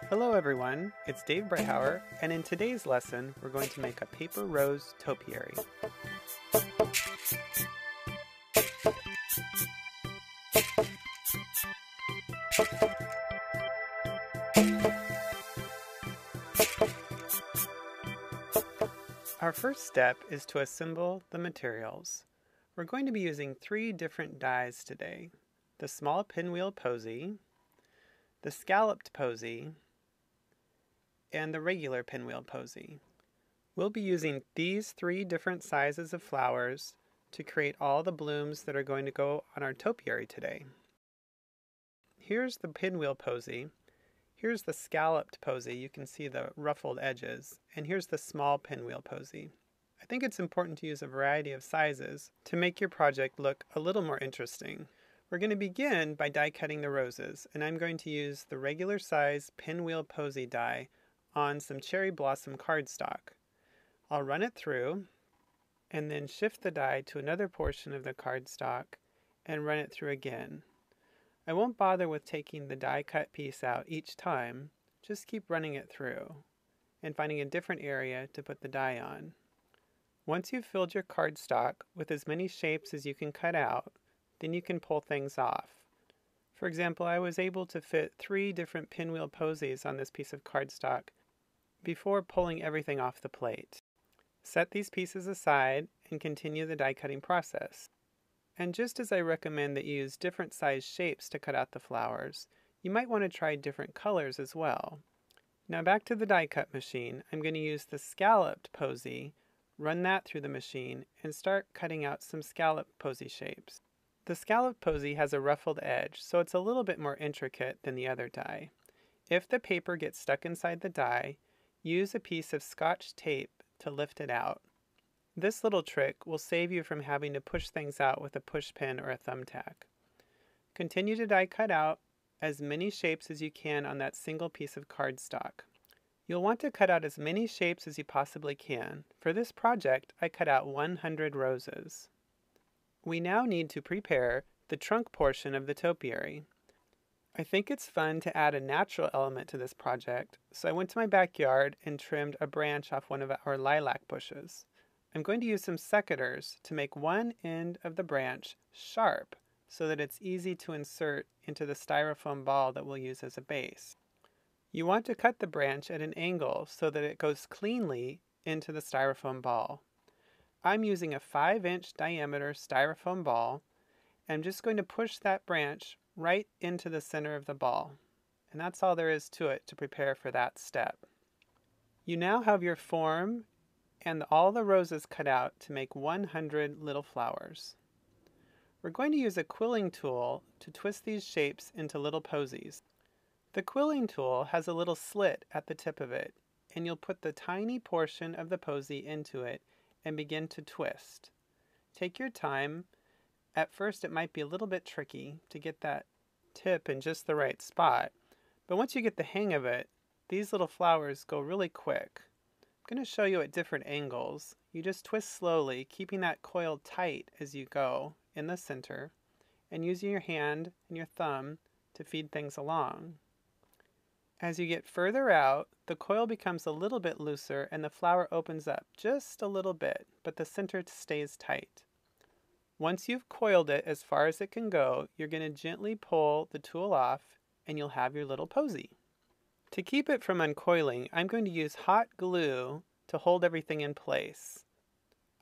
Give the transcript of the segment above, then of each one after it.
Hello everyone, it's Dave Breithauer, and in today's lesson we're going to make a paper rose topiary. Our first step is to assemble the materials. We're going to be using 3 different dies today: the Small Pinwheel Posie, the Scalloped Posie, and the regular Pinwheel Posie. We'll be using these 3 different sizes of flowers to create all the blooms that are going to go on our topiary today. Here's the Pinwheel Posie. Here's the Scalloped Posie. You can see the ruffled edges. And here's the Small Pinwheel Posie. I think it's important to use a variety of sizes to make your project look a little more interesting. We're going to begin by die cutting the roses, and I'm going to use the regular size Pinwheel Posie die on some cherry blossom cardstock. I'll run it through and then shift the die to another portion of the cardstock and run it through again. I won't bother with taking the die cut piece out each time, just keep running it through and finding a different area to put the die on. Once you've filled your cardstock with as many shapes as you can cut out, then you can pull things off. For example, I was able to fit 3 different pinwheel posies on this piece of cardstock before pulling everything off the plate. Set these pieces aside and continue the die cutting process. And just as I recommend that you use different size shapes to cut out the flowers, you might want to try different colors as well. Now back to the die cut machine, I'm going to use the Scalloped Posie, run that through the machine, and start cutting out some Scalloped Posie shapes. The Scalloped Posie has a ruffled edge, so it's a little bit more intricate than the other die. If the paper gets stuck inside the die, use a piece of Scotch tape to lift it out. This little trick will save you from having to push things out with a push pin or a thumbtack. Continue to die cut out as many shapes as you can on that single piece of cardstock. You'll want to cut out as many shapes as you possibly can. For this project, I cut out 100 roses. We now need to prepare the trunk portion of the topiary. I think it's fun to add a natural element to this project, so I went to my backyard and trimmed a branch off one of our lilac bushes. I'm going to use some secateurs to make one end of the branch sharp so that it's easy to insert into the styrofoam ball that we'll use as a base. You want to cut the branch at an angle so that it goes cleanly into the styrofoam ball. I'm using a 5-inch diameter styrofoam ball, and I'm just going to push that branch right into the center of the ball. And that's all there is to it to prepare for that step. You now have your form and all the roses cut out to make 100 little flowers. We're going to use a quilling tool to twist these shapes into little posies. The quilling tool has a little slit at the tip of it, and you'll put the tiny portion of the posie into it and begin to twist. Take your time. At first it might be a little bit tricky to get that tip in just the right spot, but once you get the hang of it, these little flowers go really quick. I'm going to show you at different angles. You just twist slowly, keeping that coil tight as you go in the center, and using your hand and your thumb to feed things along. As you get further out, the coil becomes a little bit looser and the flower opens up just a little bit, but the center stays tight. Once you've coiled it as far as it can go, you're going to gently pull the tool off and you'll have your little posie. To keep it from uncoiling, I'm going to use hot glue to hold everything in place.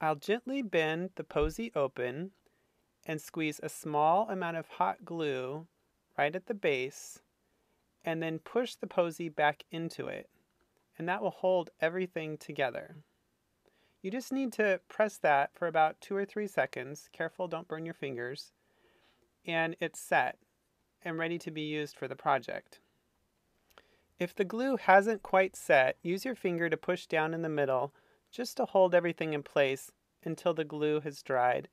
I'll gently bend the posie open and squeeze a small amount of hot glue right at the base, and then push the posie back into it, and that will hold everything together. You just need to press that for about 2 or 3 seconds. Careful, don't burn your fingers. And it's set and ready to be used for the project. If the glue hasn't quite set, use your finger to push down in the middle just to hold everything in place until the glue has dried.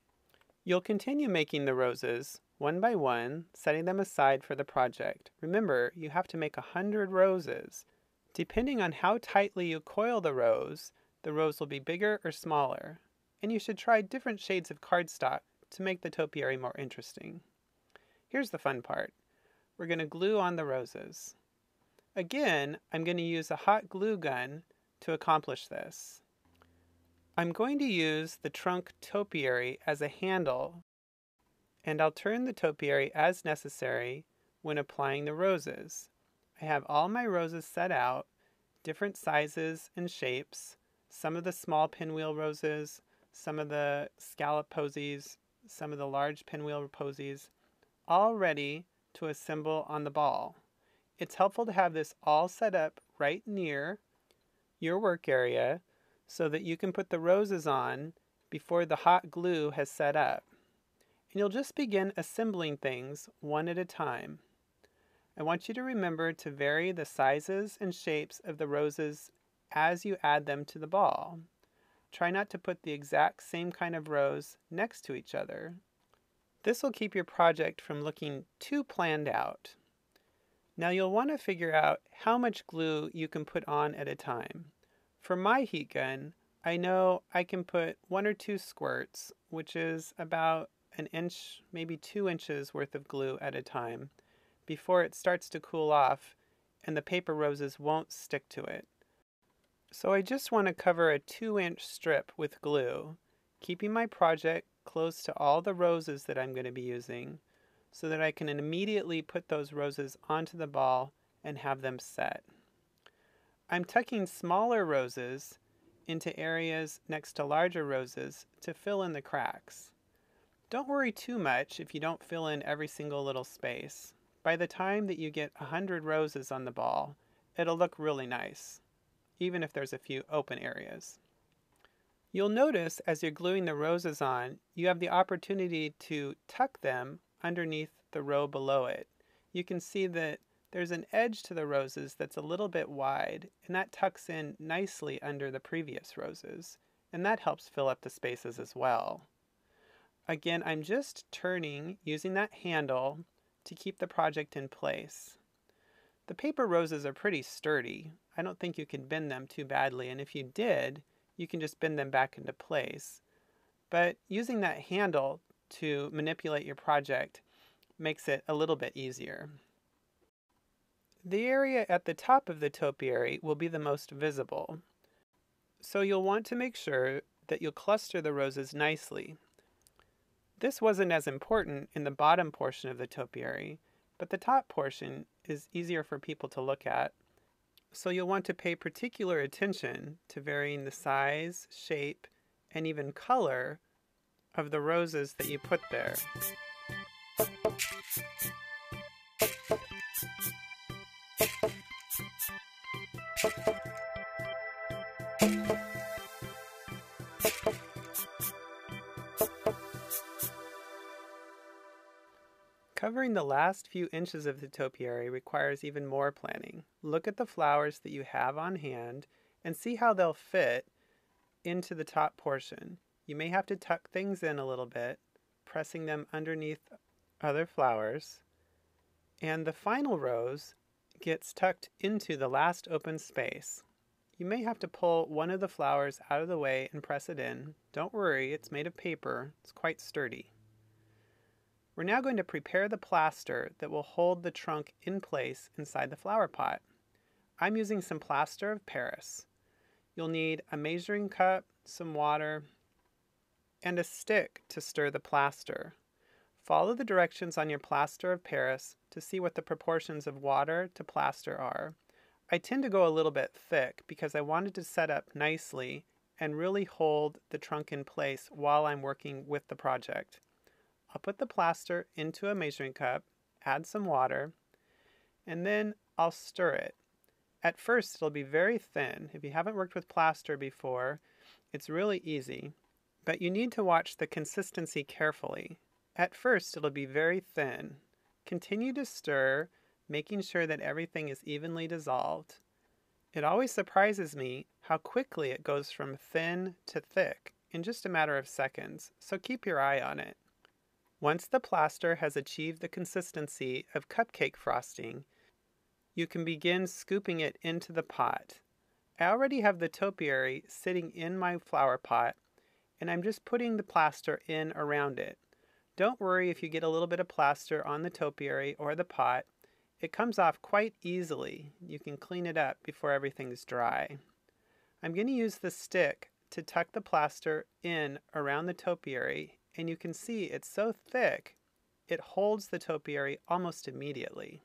You'll continue making the roses one by one, setting them aside for the project. Remember, you have to make 100 roses. Depending on how tightly you coil the rose will be bigger or smaller. and you should try different shades of cardstock to make the topiary more interesting. Here's the fun part. We're going to glue on the roses. Again, I'm going to use a hot glue gun to accomplish this. I'm going to use the trunk topiary as a handle, and I'll turn the topiary as necessary when applying the roses. I have all my roses set out, different sizes and shapes, some of the small pinwheel roses, some of the scalloped posies, some of the large pinwheel posies, all ready to assemble on the ball. It's helpful to have this all set up right near your work area so that you can put the roses on before the hot glue has set up. And you'll just begin assembling things one at a time. I want you to remember to vary the sizes and shapes of the roses as you add them to the ball. Try not to put the exact same kind of rose next to each other. This will keep your project from looking too planned out. Now you'll want to figure out how much glue you can put on at a time. For my heat gun, I know I can put 1 or 2 squirts, which is about an inch, maybe 2 inches worth of glue at a time, before it starts to cool off and the paper roses won't stick to it. So I just want to cover a 2-inch strip with glue, keeping my project close to all the roses that I'm going to be using so that I can immediately put those roses onto the ball and have them set. I'm tucking smaller roses into areas next to larger roses to fill in the cracks. Don't worry too much if you don't fill in every single little space. By the time that you get 100 roses on the ball, it'll look really nice, even if there's a few open areas. You'll notice as you're gluing the roses on, you have the opportunity to tuck them underneath the row below it. You can see that there's an edge to the roses that's a little bit wide, and that tucks in nicely under the previous roses, and that helps fill up the spaces as well. Again, I'm just turning using that handle to keep the project in place. The paper roses are pretty sturdy. I don't think you can bend them too badly, and if you did, you can just bend them back into place. But using that handle to manipulate your project makes it a little bit easier. The area at the top of the topiary will be the most visible, so you'll want to make sure that you'll cluster the roses nicely. This wasn't as important in the bottom portion of the topiary, but the top portion is easier for people to look at. So you'll want to pay particular attention to varying the size, shape, and even color of the roses that you put there. Covering the last few inches of the topiary requires even more planning. Look at the flowers that you have on hand and see how they'll fit into the top portion. You may have to tuck things in a little bit, pressing them underneath other flowers. And the final rose gets tucked into the last open space. You may have to pull one of the flowers out of the way and press it in. Don't worry, it's made of paper. It's quite sturdy. We're now going to prepare the plaster that will hold the trunk in place inside the flower pot. I'm using some plaster of Paris. You'll need a measuring cup, some water, and a stick to stir the plaster. Follow the directions on your plaster of Paris to see what the proportions of water to plaster are. I tend to go a little bit thick because I wanted to set up nicely and really hold the trunk in place while I'm working with the project. I'll put the plaster into a measuring cup, add some water, and then I'll stir it. At first, it'll be very thin. If you haven't worked with plaster before, it's really easy, but you need to watch the consistency carefully. At first, it'll be very thin. Continue to stir, making sure that everything is evenly dissolved. It always surprises me how quickly it goes from thin to thick in just a matter of seconds, so keep your eye on it. Once the plaster has achieved the consistency of cupcake frosting, you can begin scooping it into the pot. I already have the topiary sitting in my flower pot, and I'm just putting the plaster in around it. Don't worry if you get a little bit of plaster on the topiary or the pot. It comes off quite easily. You can clean it up before everything's dry. I'm going to use the stick to tuck the plaster in around the topiary, and you can see it's so thick it holds the topiary almost immediately.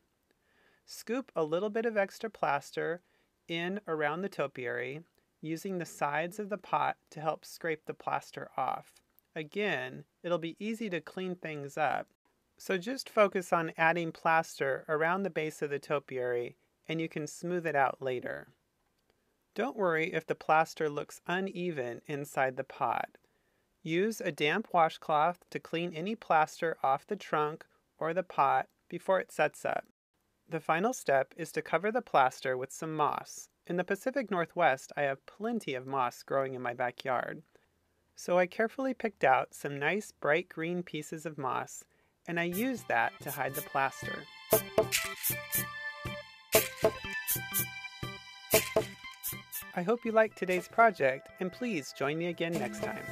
Scoop a little bit of extra plaster in around the topiary, using the sides of the pot to help scrape the plaster off. Again, it'll be easy to clean things up, so just focus on adding plaster around the base of the topiary and you can smooth it out later. Don't worry if the plaster looks uneven inside the pot. Use a damp washcloth to clean any plaster off the trunk or the pot before it sets up. The final step is to cover the plaster with some moss. In the Pacific Northwest, I have plenty of moss growing in my backyard. So I carefully picked out some nice bright green pieces of moss, and I used that to hide the plaster. I hope you liked today's project, and please join me again next time.